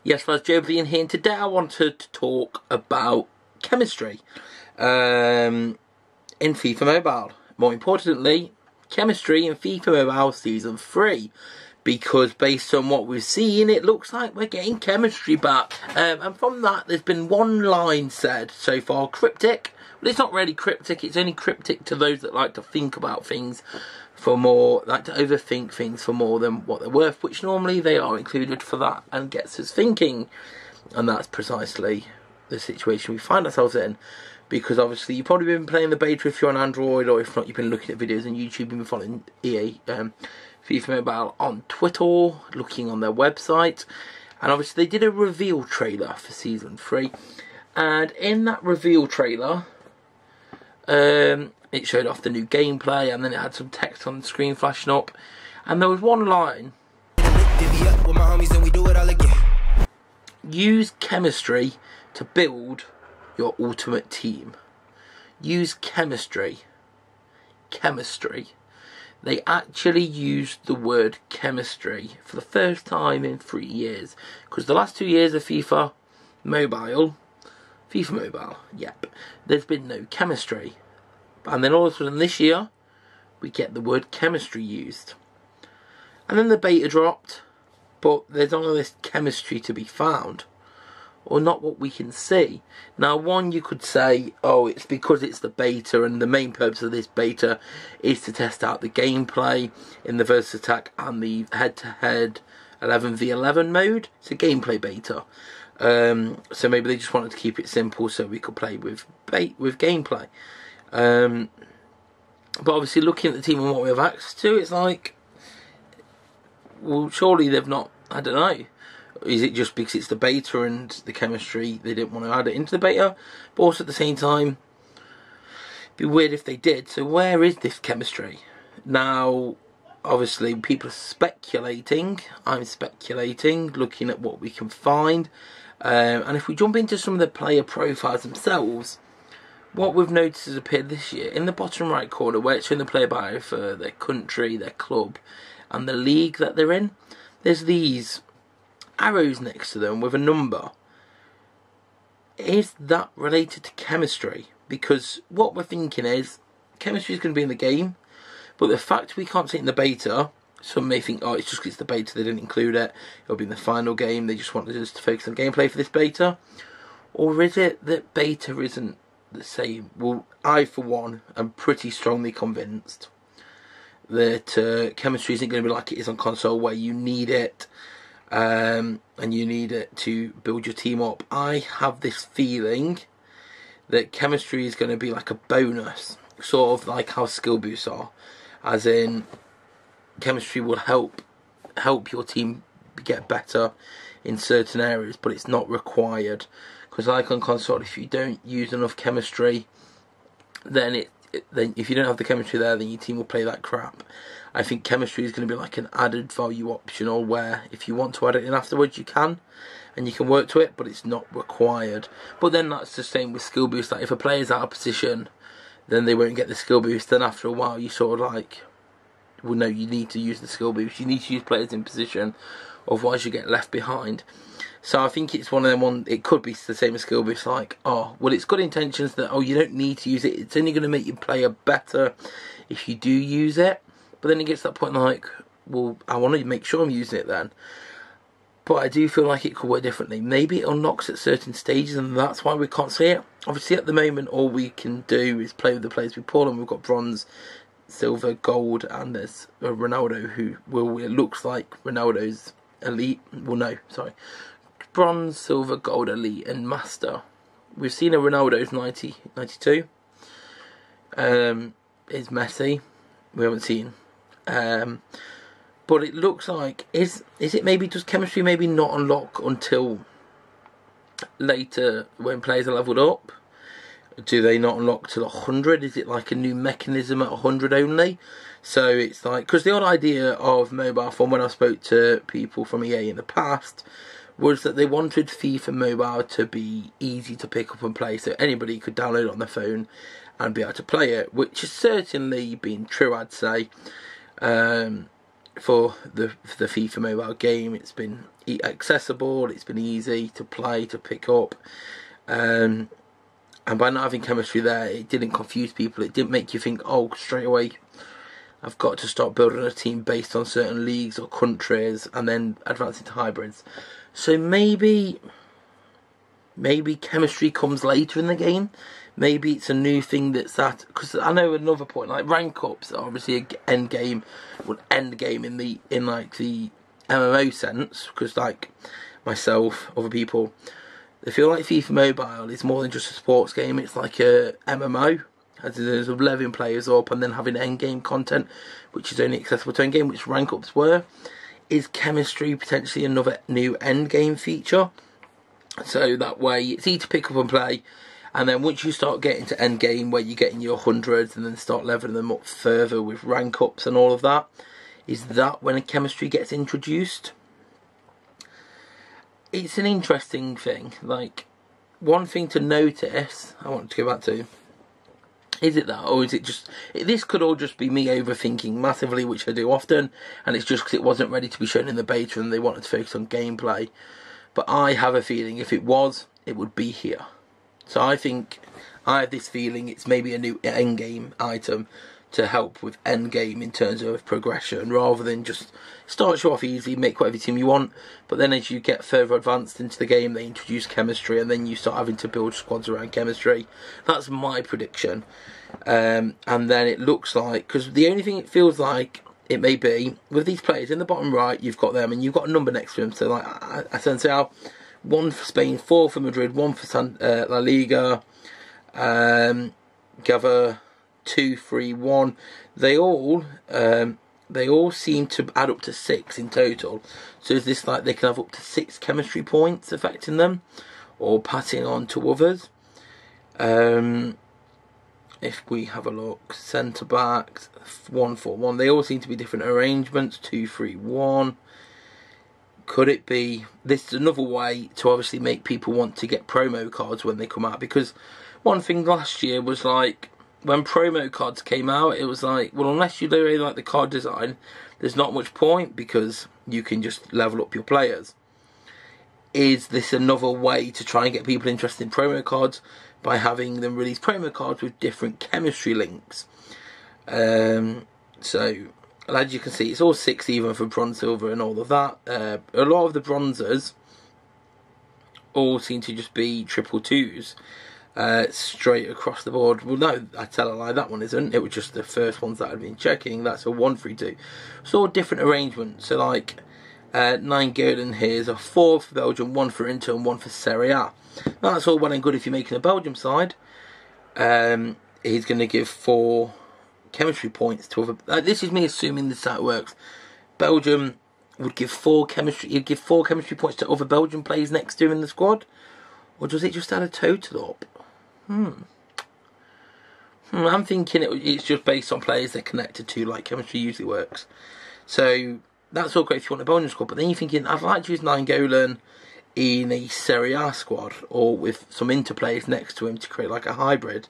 Yes, that's JOEBILINE here, and today I wanted to talk about chemistry in FIFA Mobile. More importantly, chemistry in FIFA Mobile Season 3. Because based on what we've seen, it looks like we're getting chemistry back. And from that, there's been one line said so far, cryptic. But it's not really cryptic, it's only cryptic to those that like to think about things for more, like to overthink things for more than what they're worth, which normally they are included for that and gets us thinking. And that's precisely the situation we find ourselves in. Because obviously you've probably been playing the beta if you're on Android, or if not you've been looking at videos on YouTube, you've been following EA FIFA Mobile on Twitter, looking on their website, and obviously they did a reveal trailer for Season 3, and in that reveal trailer it showed off the new gameplay, and then it had some text on the screen flashing up, and there was one line: use chemistry to build your ultimate team. Use chemistry. They actually used the word chemistry for the first time in 3 years. Because the last 2 years of FIFA Mobile, yep, there's been no chemistry. And then all of a sudden this year, we get the word chemistry used. And then the beta dropped, but there's none of this chemistry to be found. Or not what we can see. Now, one, you could say, oh, it's because it's the beta, and the main purpose of this beta is to test out the gameplay in the versus attack and the head-to-head 11v11 mode. It's a gameplay beta. So maybe they just wanted to keep it simple so we could play with gameplay. But obviously, looking at the team and what we have access to, it's like, well, surely they've not, I don't know. Is it just because it's the beta and the chemistry, they didn't want to add it into the beta? But also at the same time, it'd be weird if they did. So where is this chemistry? Now, obviously, people are speculating. I'm speculating, looking at what we can find. And if we jump into some of the player profiles themselves, what we've noticed has appeared this year, in the bottom right corner, where it's showing the player bio for their country, their club, and the league that they're in, there's these arrows next to them with a number. Is that related to chemistry? Because what we're thinking is chemistry is going to be in the game, but the fact we can't see it in the beta, some may think, oh, it's just because it's the beta, they didn't include it, it'll be in the final game, they just wanted us to focus on gameplay for this beta. Or is it that beta isn't the same? Well, I for one am pretty strongly convinced that chemistry isn't going to be like it is on console, where you need it and you need it to build your team up. I have this feeling that chemistry is going to be like a bonus, sort of like how skill boosts are, as in chemistry will help your team get better in certain areas, but it's not required. Because like on console, if you don't use enough chemistry, then if you don't have the chemistry there, then your team will play that crap. I think chemistry is going to be like an added value optional, where if you want to add it in afterwards, you can, and you can work to it, but it's not required. But then that's the same with skill boost. Like if a player's out of position, then they won't get the skill boost. Then after a while, you sort of like, well, no, you need to use the skill boost. You need to use players in position, otherwise you get left behind. So I think it's one of them. It could be the same as skill boost. Like, oh, well, it's good intentions that, oh, you don't need to use it. It's only going to make your player better if you do use it. But then it gets to that point like, well, I want to make sure I'm using it then. But I do feel like it could work differently. Maybe it unlocks at certain stages, and that's why we can't see it. Obviously, at the moment, all we can do is play with the players we pull, and we've got bronze, silver, gold, and there's Ronaldo, who, well, it looks like Ronaldo's elite. Well, no, sorry. Bronze, silver, gold, elite, and master. We've seen a Ronaldo's 90, 92. Is Messi. We haven't seen. But it looks like, is it maybe, does chemistry maybe not unlock until later when players are leveled up? Do they not unlock till 100? Is it like a new mechanism at 100 only? So it's like, because the old idea of mobile, from when I spoke to people from EA in the past, was that they wanted FIFA Mobile to be easy to pick up and play, so anybody could download it on their phone and be able to play it, which has certainly been true, I'd say. for the FIFA Mobile game. It's been accessible, it's been easy to play, to pick up, and by not having chemistry there, it didn't confuse people. It didn't make you think, oh, straight away I've got to start building a team based on certain leagues or countries and then advance into hybrids. So maybe chemistry comes later in the game. Maybe it's a new thing that's that, because I know another point, like rank ups are obviously an end game in like the MMO sense, because like myself, other people, they feel like FIFA Mobile is more than just a sports game. It's like a MMO, as in there's leveling players up and then having end game content, which is only accessible to end game, which rank ups were. Is chemistry potentially another new end game feature? So that way it's easy to pick up and play, and then once you start getting to end game where you're getting your hundreds and then start leveling them up further with rank ups and all of that, is that when a chemistry gets introduced? It's an interesting thing. Like, one thing to notice, I want to go back to, is it that, or is it just, this could all just be me overthinking massively, which I do often, and it's just because it wasn't ready to be shown in the beta and they wanted to focus on gameplay. But I have a feeling if it was, it would be here. So I think, I have this feeling it's maybe a new endgame item to help with endgame in terms of progression, rather than just start you off easy, make whatever team you want, but then as you get further advanced into the game, they introduce chemistry, and then you start having to build squads around chemistry. That's my prediction. And then it looks like, because the only thing it feels like it may be, with these players in the bottom right, you've got them, and you've got a number next to them. So like Asensio, 1 for Spain, 4 for Madrid, 1 for La Liga, Gava, 2, 3, 1. They all seem to add up to 6 in total. So is this like they can have up to 6 chemistry points affecting them, or passing on to others? If we have a look, centre backs, 1, 4, 1. They all seem to be different arrangements. 2, 3, 1. Could it be this is another way to obviously make people want to get promo cards when they come out? Because one thing last year was like, when promo cards came out, it was like, well, unless you really like the card design, there's not much point, because you can just level up your players. Is this another way to try and get people interested in promo cards by having them release promo cards with different chemistry links? So, as you can see, it's all 6 even for bronze, silver and all of that. A lot of the bronzers all seem to just be 222s. Straight across the board. Well, no, I tell a lie, that one isn't. It was just the first ones that I'd been checking. That's a 132. It's all different arrangements. So like 9 golden here is a 4 for Belgium, 1 for Inter and 1 for Serie A. Now, that's all well and good if you're making a Belgium side. He's going to give 4 chemistry points to other. This is me assuming this is how it works. Belgium would give 4 chemistry. He'd give 4 chemistry points to other Belgian players next to him in the squad, or does it just add a total up? I'm thinking it's just based on players they're connected to, like chemistry usually works. So that's all great if you want a Belgian squad, but then you're thinking, I'd like to use Nainggolan in a Serie A squad, or with some Inter players next to him to create like a hybrid.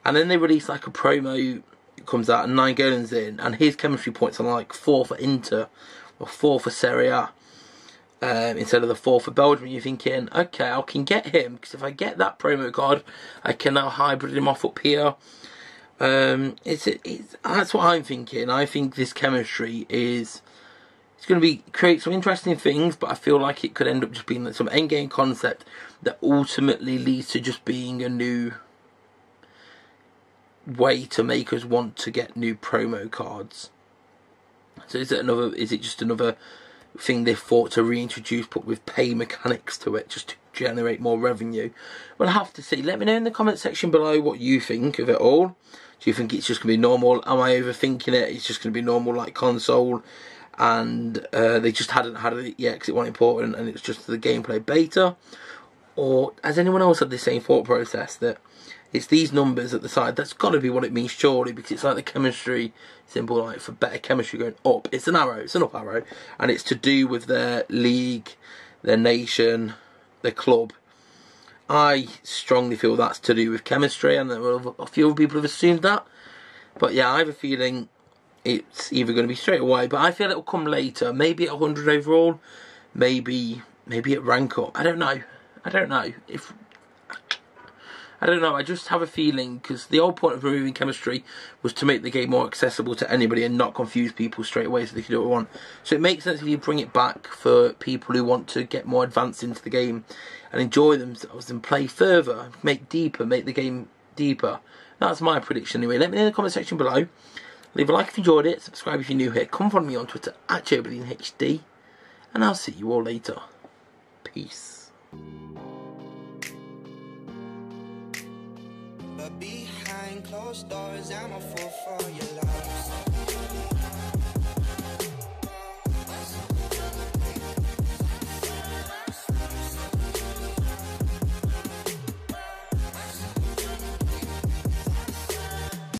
And then they release like a promo, it comes out and Nainggolan's in, and his chemistry points are like 4 for Inter or 4 for Serie A. Instead of the 4 for Belgium. You're thinking, okay, I can get him, because if I get that promo card, I can now hybrid him off up here. That's what I'm thinking. I think this chemistry it's going to create some interesting things, but I feel like it could end up just being like some endgame concept that ultimately leads to just being a new way to make us want to get new promo cards. So is it just another thing they thought to reintroduce, but with pay mechanics to it, just to generate more revenue? We'll have to see. Let me know in the comment section below what you think of it all. Do you think it's just going to be normal? Am I overthinking it? It's just going to be normal like console, and they just hadn't had it yet because it wasn't important and it's just the gameplay beta? Or has anyone else had the same thought process, that it's these numbers at the side, that's got to be what it means surely, because it's like the chemistry symbol, like for better chemistry going up, it's an arrow, it's an up arrow, and it's to do with their league, their nation, their club. I strongly feel that's to do with chemistry, and a few other people have assumed that, but yeah, I have a feeling it's either going to be straight away, but I feel it'll come later. Maybe at 100 overall, maybe at rank up. I don't know. I don't know. I just have a feeling, because the whole point of removing chemistry was to make the game more accessible to anybody and not confuse people straight away so they can do what they want. So it makes sense if you bring it back for people who want to get more advanced into the game and enjoy themselves and play further, make the game deeper. That's my prediction anyway. Let me know in the comment section below. Leave a like if you enjoyed it, subscribe if you're new here, come follow me on Twitter at joebilineHD, and I'll see you all later. Peace. But behind closed doors, I'm a fool for your love.